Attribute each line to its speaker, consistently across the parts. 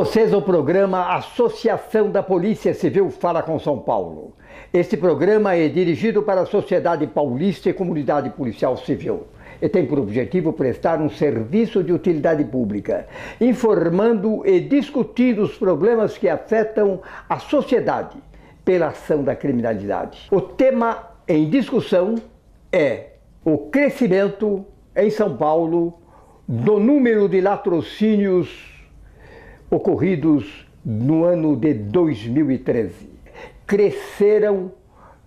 Speaker 1: vocês o programa Associação da Polícia Civil Fala com São Paulo. Este programa é dirigido para a sociedade paulista e comunidade policial civil e tem por objetivo prestar um serviço de utilidade pública, informando e discutindo os problemas que afetam a sociedade pela ação da criminalidade. O tema em discussão é o crescimento em São Paulo do número de latrocínios ocorridos no ano de 2013. Cresceram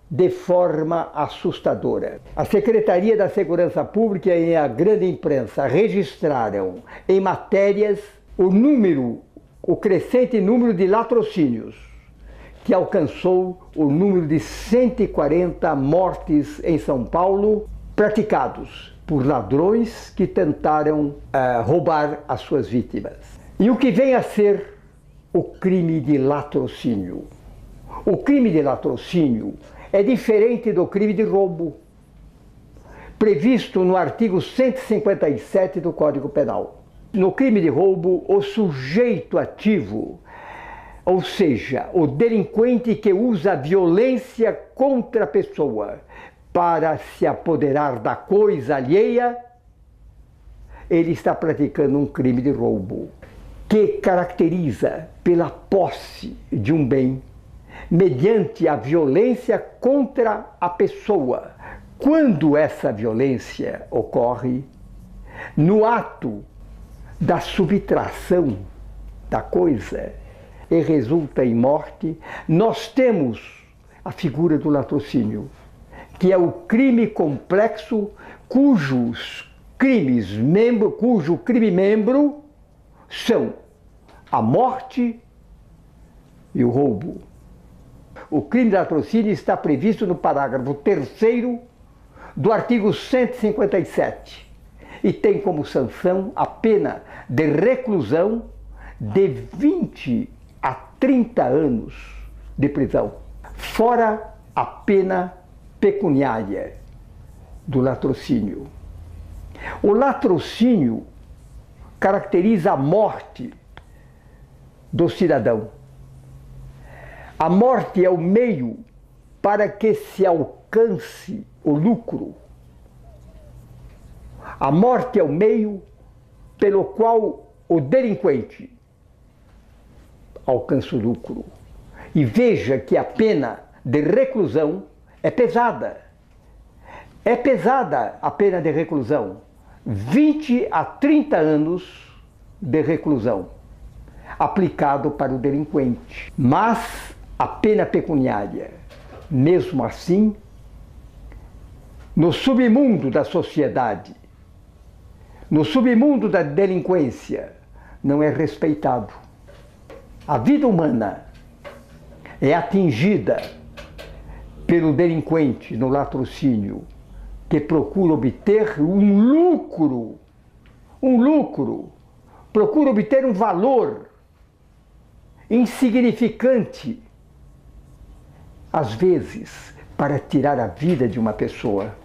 Speaker 1: de forma assustadora. A Secretaria da Segurança Pública e a grande imprensa registraram em matérias o crescente número de latrocínios, que alcançou o número de 140 mortes em São Paulo, praticados por ladrões que tentaram roubar as suas vítimas. E o que vem a ser o crime de latrocínio? O crime de latrocínio é diferente do crime de roubo, previsto no artigo 157 do Código Penal. No crime de roubo, o sujeito ativo, ou seja, o delinquente que usa a violência contra a pessoa para se apoderar da coisa alheia, ele está praticando um crime de roubo, que caracteriza pela posse de um bem mediante a violência contra a pessoa. Quando essa violência ocorre no ato da subtração da coisa e resulta em morte, nós temos a figura do latrocínio, que é o crime complexo cujo crime membro são a morte e o roubo. O crime de latrocínio está previsto no parágrafo 3º do artigo 157 e tem como sanção a pena de reclusão de 20 a 30 anos de prisão, fora a pena pecuniária do latrocínio. O latrocínio caracteriza a morte do cidadão. A morte é o meio para que se alcance o lucro. A morte é o meio pelo qual o delinquente alcança o lucro. E veja que a pena de reclusão é pesada. É pesada a pena de reclusão. 20 a 30 anos de reclusão, aplicado para o delinquente. Mas a pena pecuniária, mesmo assim, no submundo da sociedade, no submundo da delinquência, não é respeitado. A vida humana é atingida pelo delinquente no latrocínio, que procura obter um lucro, procura obter um valor insignificante, às vezes, para tirar a vida de uma pessoa,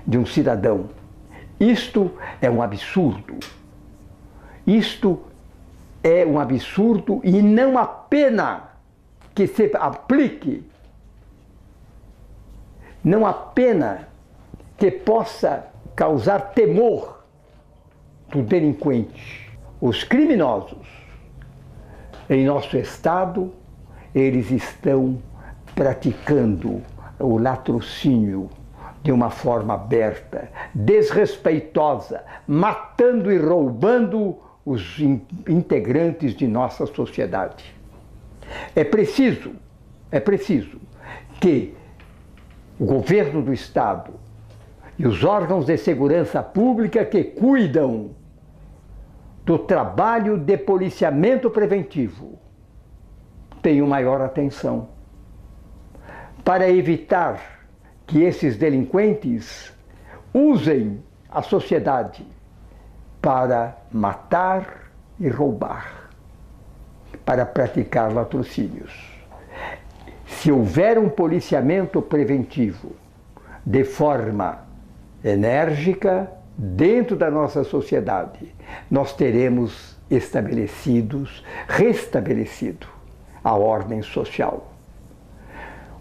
Speaker 1: de um cidadão. Isto é um absurdo. Isto é um absurdo e não há pena que se aplique, não há pena que possa causar temor do delinquente. Os criminosos em nosso estado, eles estão praticando o latrocínio de uma forma aberta, desrespeitosa, matando e roubando os integrantes de nossa sociedade. É preciso que o governo do estado e os órgãos de segurança pública que cuidam do trabalho de policiamento preventivo tenham maior atenção para evitar que esses delinquentes usem a sociedade para matar e roubar, para praticar latrocínios. Se houver um policiamento preventivo de forma enérgica dentro da nossa sociedade, nós teremos restabelecido a ordem social.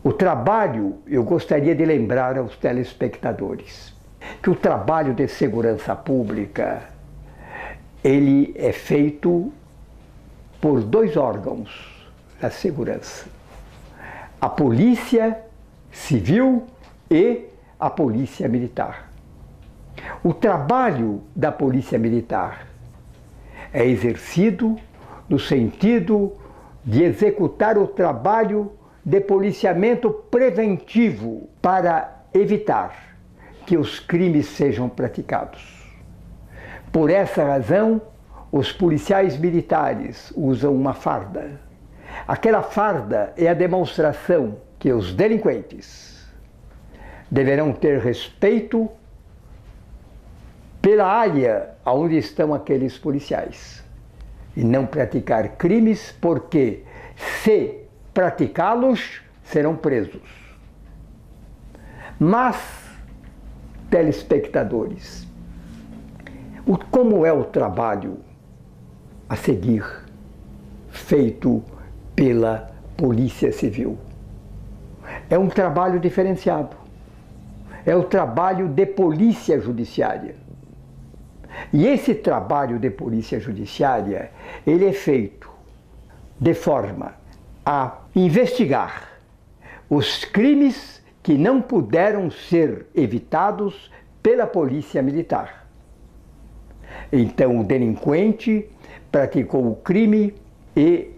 Speaker 1: O trabalho, eu gostaria de lembrar aos telespectadores, que o trabalho de segurança pública, ele é feito por dois órgãos da segurança: a Polícia Civil e a Polícia Militar. O trabalho da Polícia Militar é exercido no sentido de executar o trabalho de policiamento preventivo para evitar que os crimes sejam praticados. Por essa razão, os policiais militares usam uma farda. Aquela farda é a demonstração que os delinquentes deverão ter respeito pela área onde estão aqueles policiais e não praticar crimes, porque se praticá-los, serão presos. Mas, telespectadores, como é o trabalho a seguir feito pela Polícia Civil? É um trabalho diferenciado. É o trabalho de polícia judiciária. E esse trabalho de polícia judiciária, ele é feito de forma a investigar os crimes que não puderam ser evitados pela polícia militar. Então, o delinquente praticou o crime e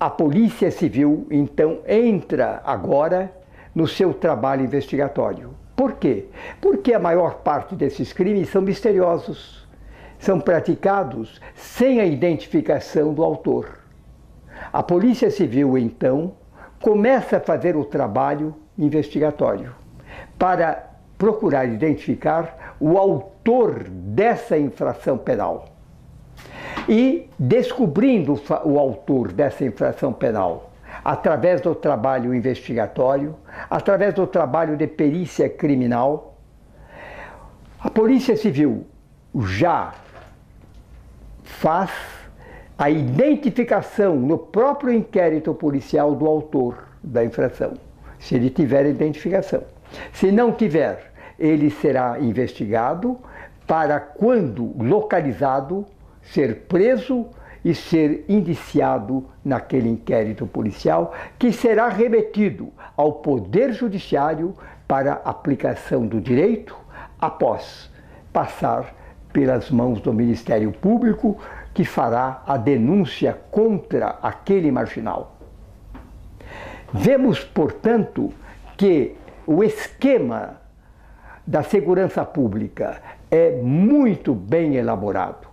Speaker 1: a Polícia Civil, então, entra agora no seu trabalho investigatório. Por quê? Porque a maior parte desses crimes são misteriosos, são praticados sem a identificação do autor. A Polícia Civil, então, começa a fazer o trabalho investigatório para procurar identificar o autor dessa infração penal. E, descobrindo o autor dessa infração penal, através do trabalho investigatório, através do trabalho de perícia criminal, a Polícia Civil já faz a identificação no próprio inquérito policial do autor da infração, se ele tiver identificação. Se não tiver, ele será investigado para, quando localizado, ser preso e ser indiciado naquele inquérito policial, que será remetido ao Poder Judiciário para aplicação do direito após passar pelas mãos do Ministério Público, que fará a denúncia contra aquele marginal. Vemos, portanto, que o esquema da segurança pública é muito bem elaborado.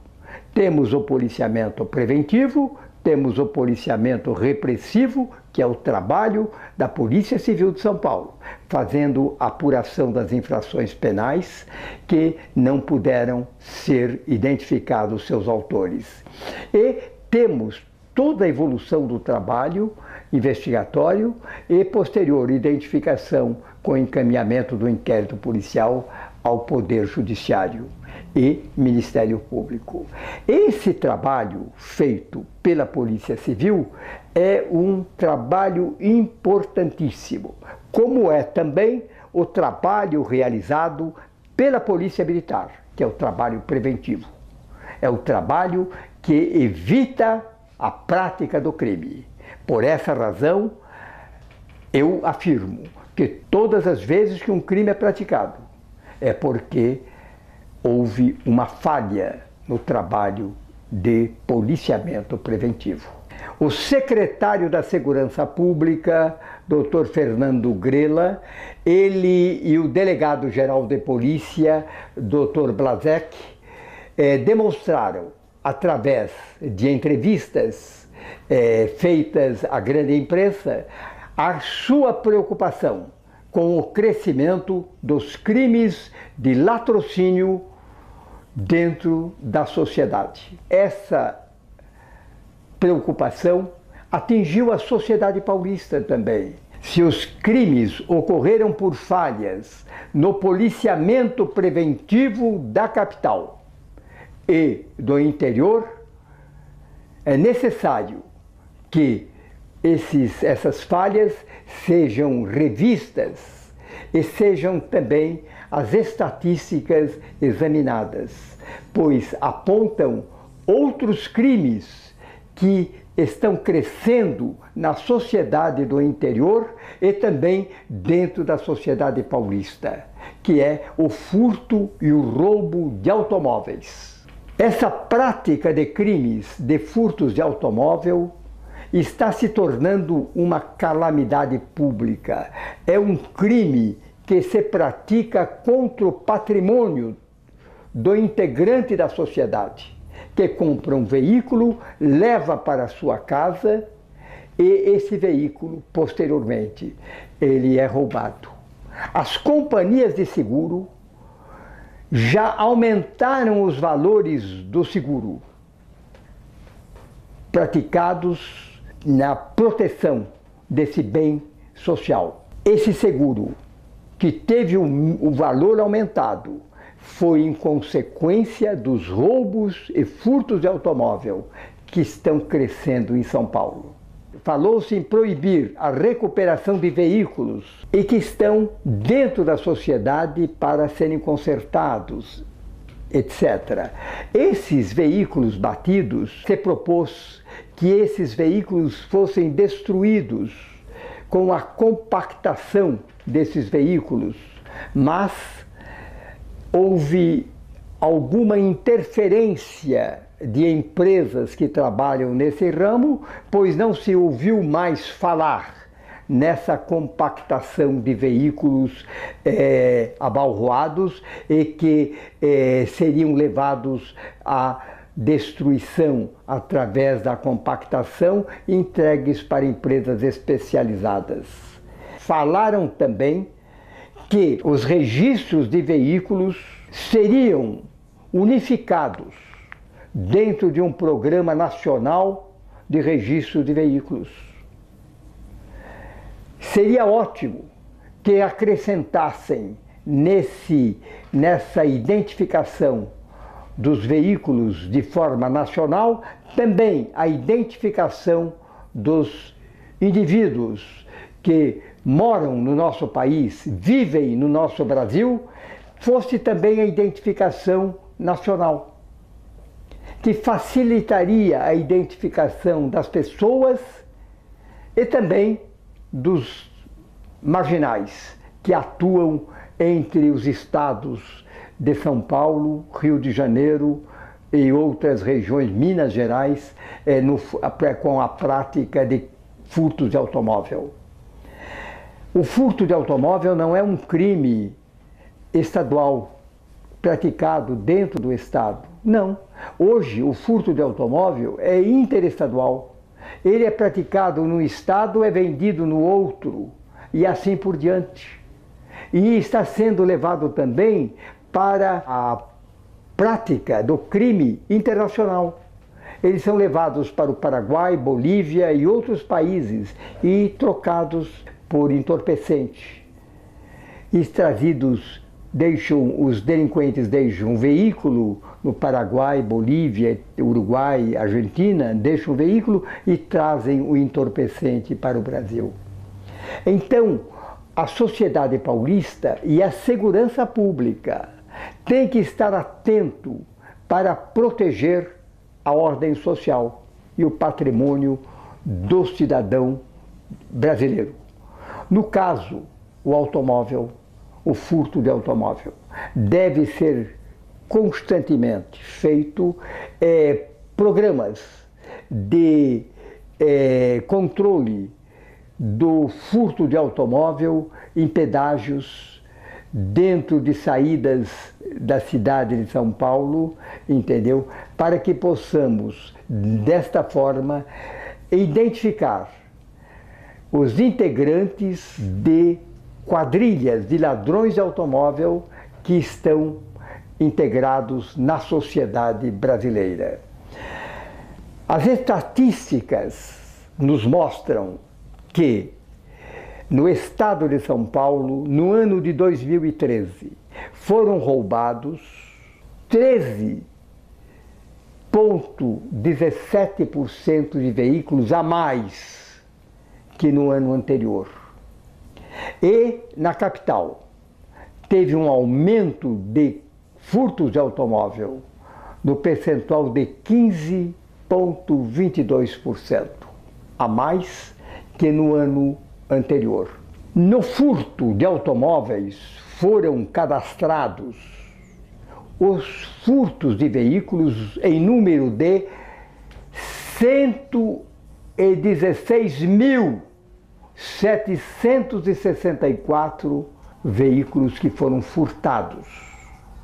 Speaker 1: Temos o policiamento preventivo, temos o policiamento repressivo, que é o trabalho da Polícia Civil de São Paulo, fazendo a apuração das infrações penais que não puderam ser identificados seus autores. E temos toda a evolução do trabalho investigatório e posterior identificação com encaminhamento do inquérito policial ao Poder Judiciário e Ministério Público. Esse trabalho feito pela Polícia Civil é um trabalho importantíssimo, como é também o trabalho realizado pela Polícia Militar, que é o trabalho preventivo. É o trabalho que evita a prática do crime. Por essa razão, eu afirmo que todas as vezes que um crime é praticado, é porque houve uma falha no trabalho de policiamento preventivo. O secretário da Segurança Pública, Dr. Fernando Grela, ele e o delegado-geral de polícia, Dr. Blazek, demonstraram, através de entrevistas feitas à grande imprensa, a sua preocupação com o crescimento dos crimes de latrocínio dentro da sociedade. Essa preocupação atingiu a sociedade paulista também. Se os crimes ocorreram por falhas no policiamento preventivo da capital e do interior, É necessário que essas falhas sejam revistas e sejam também as estatísticas examinadas, pois apontam outros crimes que estão crescendo na sociedade do interior e também dentro da sociedade paulista, que é o furto e o roubo de automóveis. Essa prática de crimes de furtos de automóvel está se tornando uma calamidade pública. É um crime que se pratica contra o patrimônio do integrante da sociedade, que compra um veículo, leva para sua casa e esse veículo, posteriormente, ele é roubado. As companhias de seguro já aumentaram os valores do seguro praticados na proteção desse bem social. Esse seguro, que teve o valor aumentado, foi em consequência dos roubos e furtos de automóvel que estão crescendo em São Paulo. Falou-se em proibir a recuperação de veículos e que estão dentro da sociedade para serem consertados, etc. Esses veículos batidos, se propôs que esses veículos fossem destruídos com a compactação desses veículos, mas houve alguma interferência de empresas que trabalham nesse ramo, pois não se ouviu mais falar nessa compactação de veículos abalroados e que seriam levados à destruição através da compactação, entregues para empresas especializadas. Falaram também que os registros de veículos seriam unificados dentro de um programa nacional de registro de veículos. Seria ótimo que acrescentassem nessa identificação dos veículos de forma nacional também a identificação dos indivíduos que moram no nosso país, vivem no nosso Brasil, fosse também a identificação nacional, que facilitaria a identificação das pessoas e também dos marginais que atuam entre os estados de São Paulo, Rio de Janeiro e outras regiões, Minas Gerais, com a prática de furtos de automóvel. O furto de automóvel não é um crime estadual praticado dentro do estado. Não. Hoje, o furto de automóvel é interestadual. Ele é praticado num estado, é vendido no outro, e assim por diante. E está sendo levado também para a prática do crime internacional. Eles são levados para o Paraguai, Bolívia e outros países e trocados por entorpecente. E trazidos, os delinquentes deixam um veículo no Paraguai, Bolívia, Uruguai, Argentina, deixam o veículo e trazem o entorpecente para o Brasil. Então, a sociedade paulista e a segurança pública têm que estar atento para proteger a ordem social e o patrimônio do cidadão brasileiro. No caso, o automóvel, o furto de automóvel, deve ser constantemente feito programas de controle do furto de automóvel em pedágios dentro de saídas da cidade de São Paulo, entendeu? Para que possamos, desta forma, identificar os integrantes de quadrilhas de ladrões de automóvel que estão integrados na sociedade brasileira. As estatísticas nos mostram que no estado de São Paulo, no ano de 2013, foram roubados 13 17% de veículos a mais que no ano anterior. E na capital teve um aumento de furtos de automóvel no percentual de 15,22%, a mais que no ano anterior. No furto de automóveis foram cadastrados os furtos de veículos em número de 116.764 veículos que foram furtados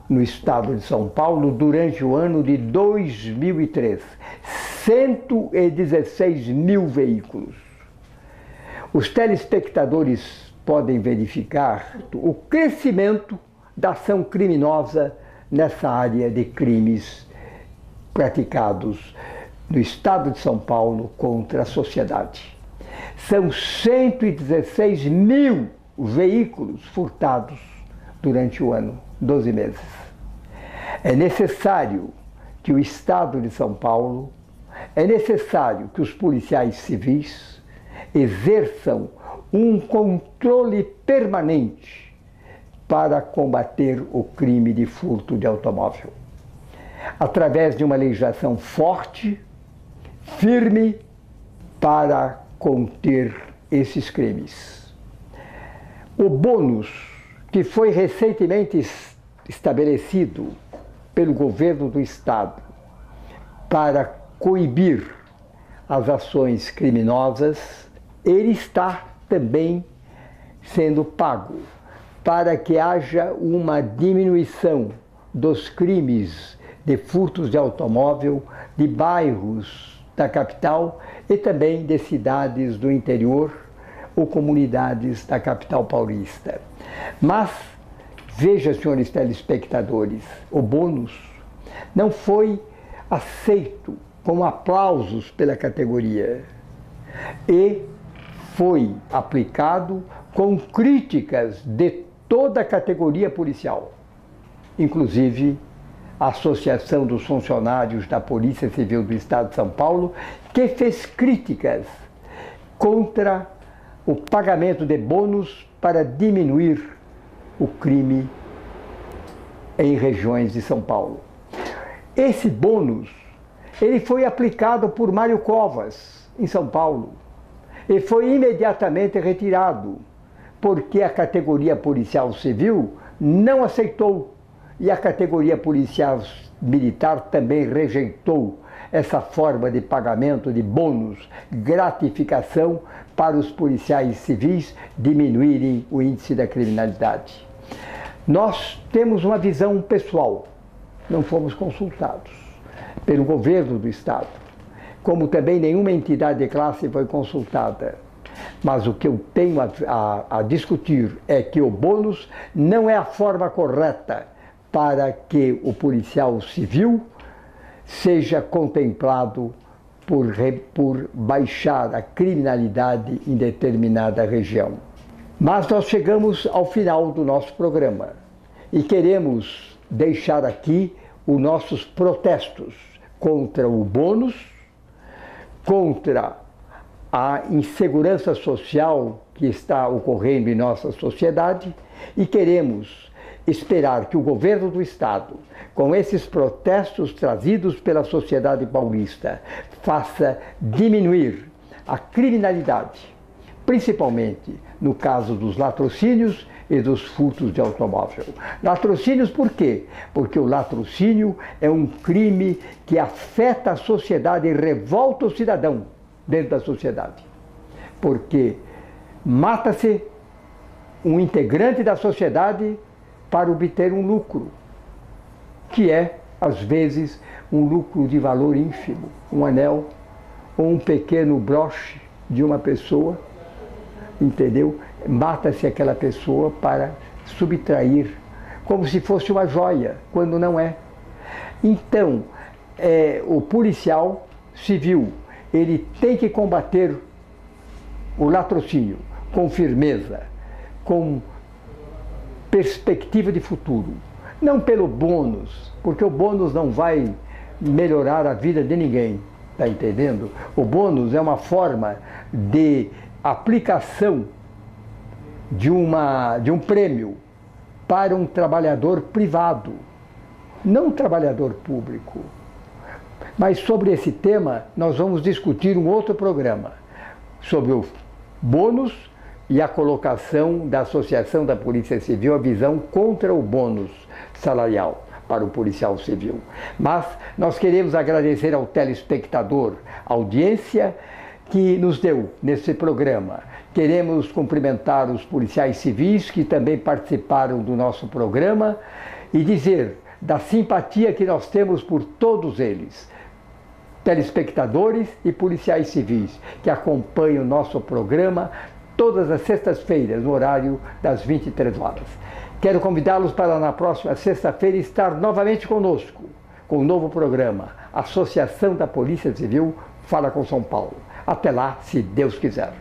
Speaker 1: no estado de São Paulo durante o ano de 2003. 116 mil veículos. Os telespectadores podem verificar o crescimento da ação criminosa nessa área de crimes praticados no estado de São Paulo contra a sociedade. São 116 mil veículos furtados durante o ano, 12 meses. É necessário que o estado de São Paulo, é necessário que os policiais civis exerçam um controle permanente para combater o crime de furto de automóvel, através de uma legislação forte, firme, para conter esses crimes. O bônus que foi recentemente estabelecido pelo governo do estado para coibir as ações criminosas, ele está também sendo pago para que haja uma diminuição dos crimes de furtos de automóvel de bairros da capital e também de cidades do interior ou comunidades da capital paulista. Mas, veja, senhores telespectadores, o bônus não foi aceito com aplausos pela categoria e foi aplicado com críticas de toda a categoria policial, inclusive a Associação dos Funcionários da Polícia Civil do Estado de São Paulo, que fez críticas contra o pagamento de bônus para diminuir o crime em regiões de São Paulo. Esse bônus, ele foi aplicado por Mário Covas, em São Paulo, e foi imediatamente retirado, porque a categoria policial civil não aceitou e a categoria policial militar também rejeitou essa forma de pagamento de bônus, gratificação para os policiais civis diminuírem o índice da criminalidade. Nós temos uma visão pessoal, não fomos consultados pelo governo do estado, como também nenhuma entidade de classe foi consultada. Mas o que eu tenho a discutir é que o bônus não é a forma correta para que o policial civil seja contemplado por baixar a criminalidade em determinada região. Mas nós chegamos ao final do nosso programa e queremos deixar aqui os nossos protestos contra o bônus, contra a insegurança social que está ocorrendo em nossa sociedade e queremos esperar que o governo do estado, com esses protestos trazidos pela sociedade paulista, faça diminuir a criminalidade, principalmente no caso dos latrocínios e dos furtos de automóvel. Latrocínios por quê? Porque o latrocínio é um crime que afeta a sociedade e revolta o cidadão dentro da sociedade. Porque mata-se um integrante da sociedade para obter um lucro, que é, às vezes, um lucro de valor ínfimo, um anel ou um pequeno broche de uma pessoa, entendeu? Mata-se aquela pessoa para subtrair, como se fosse uma joia, quando não é. Então, o policial civil, ele tem que combater o latrocínio com firmeza, com perspectiva de futuro. Não pelo bônus, porque o bônus não vai melhorar a vida de ninguém, está entendendo? O bônus é uma forma de aplicação de um prêmio para um trabalhador privado, não um trabalhador público. Mas sobre esse tema nós vamos discutir um outro programa, sobre o bônus e a colocação da Associação da Polícia Civil, a visão contra o bônus salarial para o policial civil. Mas nós queremos agradecer ao telespectador, a audiência que nos deu nesse programa. Queremos cumprimentar os policiais civis que também participaram do nosso programa e dizer da simpatia que nós temos por todos eles, telespectadores e policiais civis, que acompanham o nosso programa todas as sextas-feiras, no horário das 23 horas. Quero convidá-los para na próxima sexta-feira estar novamente conosco, com um novo programa, Associação da Polícia Civil Fala com São Paulo. Até lá, se Deus quiser.